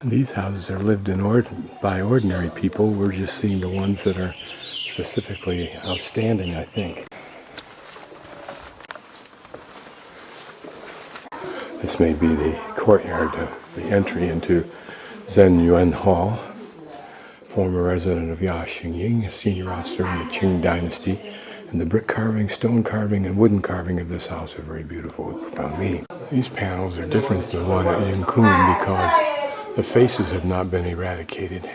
These houses are lived in by ordinary people. We're just seeing the ones that are specifically outstanding, I think. This may be the courtyard, the entry into Zhenyuan Hall, former resident of Yaxingying, a senior officer in the Qing dynasty. And the brick carving, stone carving, and wooden carving of this house are very beautiful with profound meaning. These panels are different than the one at Yingkun because the faces have not been eradicated.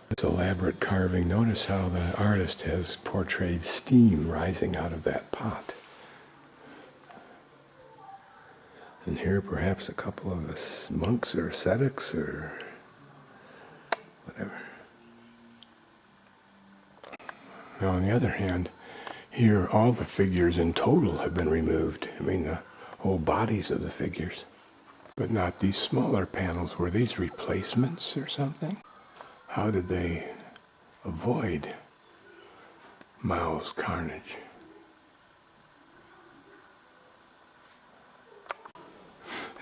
This elaborate carving, notice how the artist has portrayed steam rising out of that pot. And here perhaps a couple of monks or ascetics or whatever. Now on the other hand, here all the figures in total have been removed. I mean the whole bodies of the figures. But not these smaller panels. Were these replacements or something? How did they avoid Mao's carnage?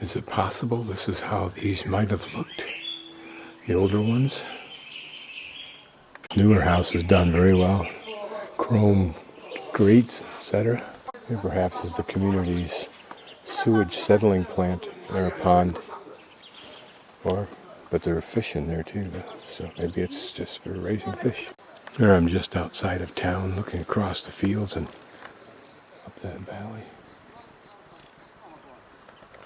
Is it possible this is how these might have looked? The older ones? Newer house is done very well. Chrome grates, etc. Here perhaps is the community's sewage settling plant. They're a pond. But there are fish in there too. So maybe it's just for raising fish. There I'm just outside of town looking across the fields and up that valley.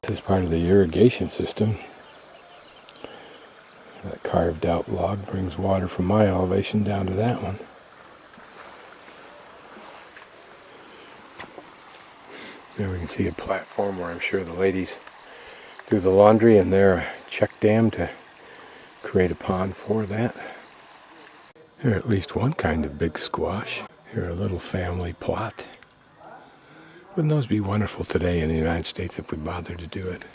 This is part of the irrigation system. That carved out log brings water from my elevation down to that one. There we can see a platform where I'm sure the ladies do the laundry, and there a check dam to create a pond for that. Here at least one kind of big squash. Here a little family plot. Wouldn't those be wonderful today in the United States if we bothered to do it?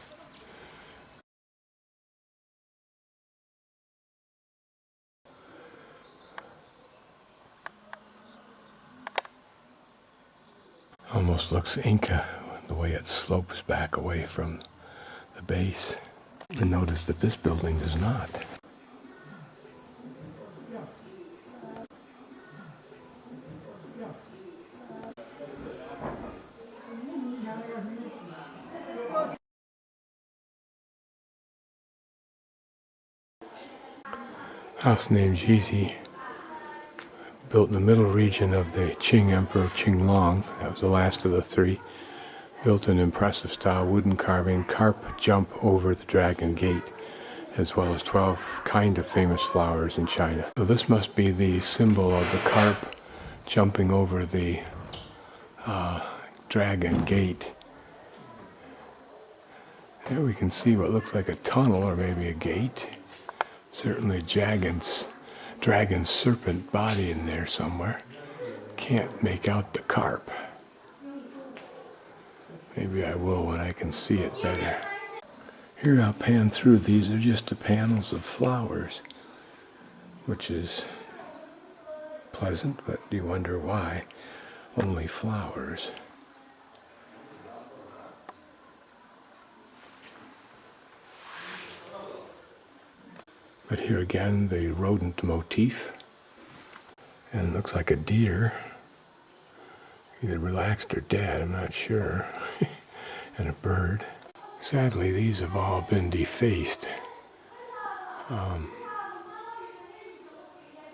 Almost looks Inca, the way it slopes back away from the base. And notice that this building does not. House named Jizhi, built in the middle region of the Qing Emperor Qinglong. That was the last of the three. Built in impressive style wooden carving, carp jump over the Dragon Gate, as well as 12 kind of famous flowers in China. So this must be the symbol of the carp jumping over the Dragon Gate. Here we can see what looks like a tunnel or maybe a gate. Certainly dragon serpent body in there somewhere. Can't make out the carp. Maybe I will when I can see it better. Here I'll pan through. These are just the panels of flowers, which is pleasant, but you wonder why only flowers. But here again, the rodent motif. And it looks like a deer, either relaxed or dead, I'm not sure. And a bird. Sadly, these have all been defaced.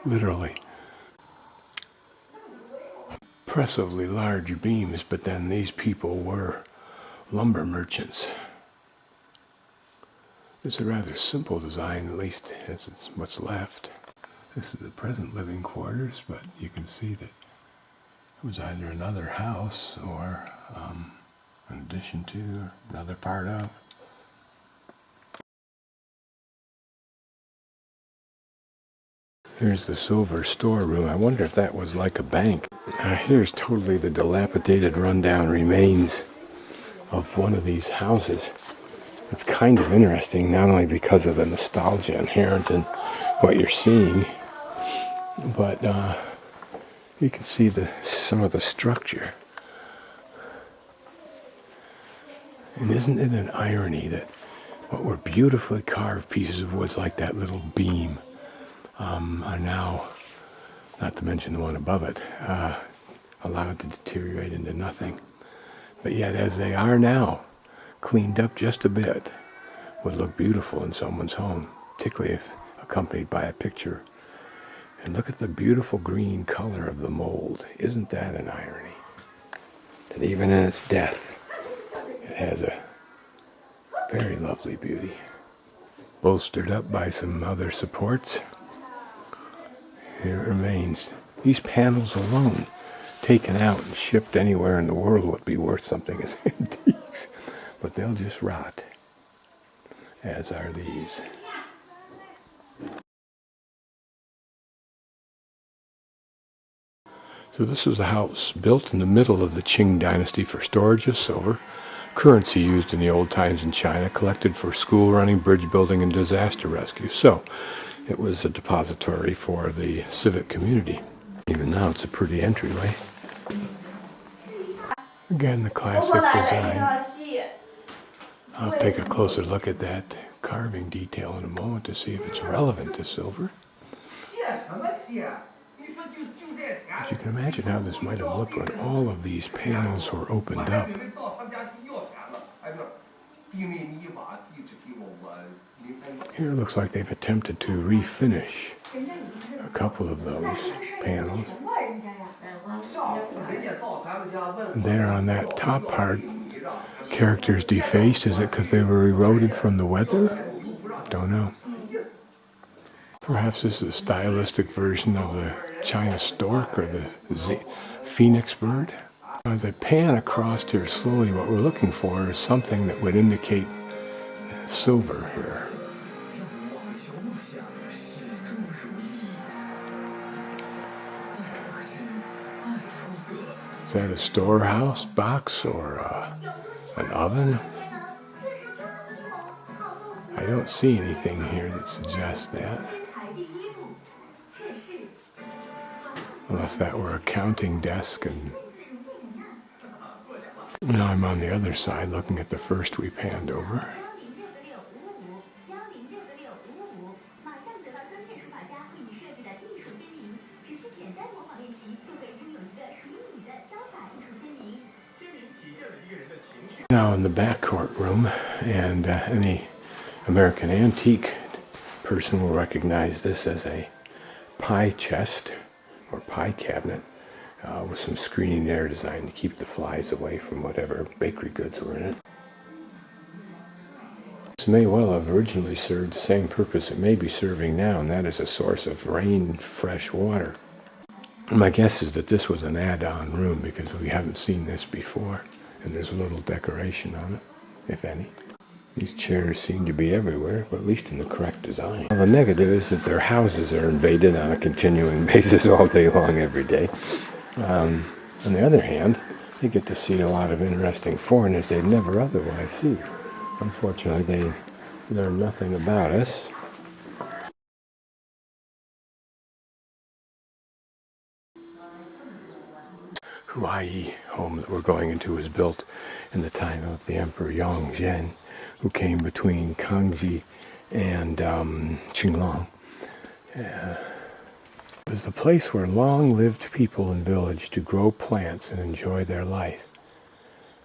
Literally. Impressively large beams, but then these people were lumber merchants. It's a rather simple design, at least as it's what's left. This is the present living quarters, but you can see that it was either another house or an addition to, another part of. Here's the silver storeroom. I wonder if that was like a bank. Here's totally the dilapidated, rundown remains of one of these houses. It's kind of interesting, not only because of the nostalgia inherent in what you're seeing, but you can see some of the structure. And isn't it an irony that what were beautifully carved pieces of wood, like that little beam, are now, not to mention the one above it, allowed to deteriorate into nothing. But yet, as they are now, cleaned up just a bit, would look beautiful in someone's home, particularly if accompanied by a picture. And look at the beautiful green color of the mold. Isn't that an irony? That even in its death, it has a very lovely beauty. Bolstered up by some other supports, here it remains. These panels alone, taken out and shipped anywhere in the world, would be worth something as antiques. But they'll just rot, as are these. So this was a house built in the middle of the Qing dynasty for storage of silver, currency used in the old times in China, collected for school running, bridge building, and disaster rescue. So it was a depository for the civic community. Even now it's a pretty entryway. Again, the classic design. I'll take a closer look at that carving detail in a moment to see if it's relevant to silver. But you can imagine how this might have looked when all of these panels were opened up. Here it looks like they've attempted to refinish a couple of those panels. And there on that top part, characters defaced. Is it because they were eroded from the weather? Don't know. Perhaps this is a stylistic version of the China stork or the phoenix bird. As I pan across here slowly, what we're looking for is something that would indicate silver here. Is that a storehouse box or an oven? I don't see anything here that suggests that. Unless that were a counting desk. And now I'm on the other side looking at the first we panned over. Now in the back courtroom, and any American antique person will recognize this as a pie chest or pie cabinet with some screening there designed to keep the flies away from whatever bakery goods were in it. This may well have originally served the same purpose it may be serving now, and that is a source of rain fresh water. My guess is that this was an add-on room because we haven't seen this before, and there's a little decoration on it, if any. These chairs seem to be everywhere, but at least in the correct design. Well, the negative is that their houses are invaded on a continuing basis all day long, every day. On the other hand, they get to see a lot of interesting foreigners they'd never otherwise see. Unfortunately, they learn nothing about us. Huayi home that we're going into was built in the time of the Emperor Yongzhen, who came between Kangxi and Qinglong. It was the place where long-lived people in village to grow plants and enjoy their life.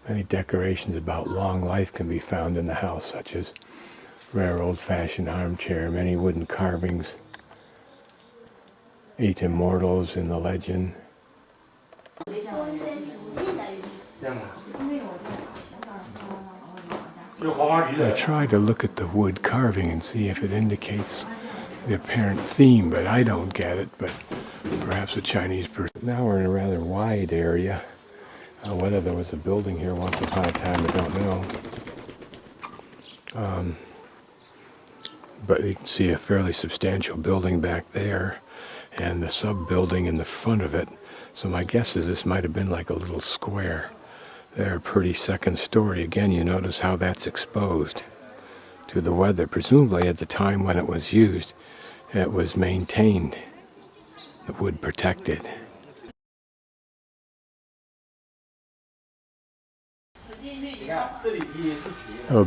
Many decorations about long life can be found in the house, such as rare old-fashioned armchair, many wooden carvings, 8 immortals in the legend. I try to look at the wood carving and see if it indicates the apparent theme, but I don't get it, but perhaps a Chinese person. Now we're in a rather wide area. Whether there was a building here once upon a time, I don't know. But you can see a fairly substantial building back there, and the sub-building in the front of it. So my guess is this might have been like a little square. They're a pretty second story. Again, you notice how that's exposed. to the weather. Presumably at the time when it was used, it was maintained. The wood protected.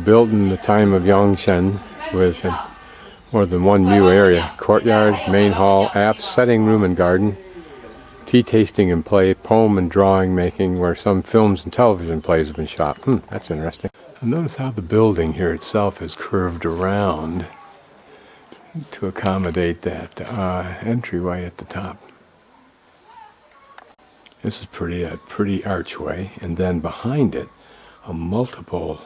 Built in the time of Yongshen with more than one new area. Courtyard, main hall, apse, setting room and garden. Tea tasting and play, poem and drawing making, where some films and television plays have been shot. That's interesting. And notice how the building here itself is curved around to accommodate that entryway at the top. This is a pretty archway, and then behind it, a multiple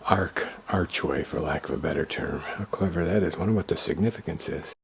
archway, for lack of a better term. How clever that is. I wonder what the significance is.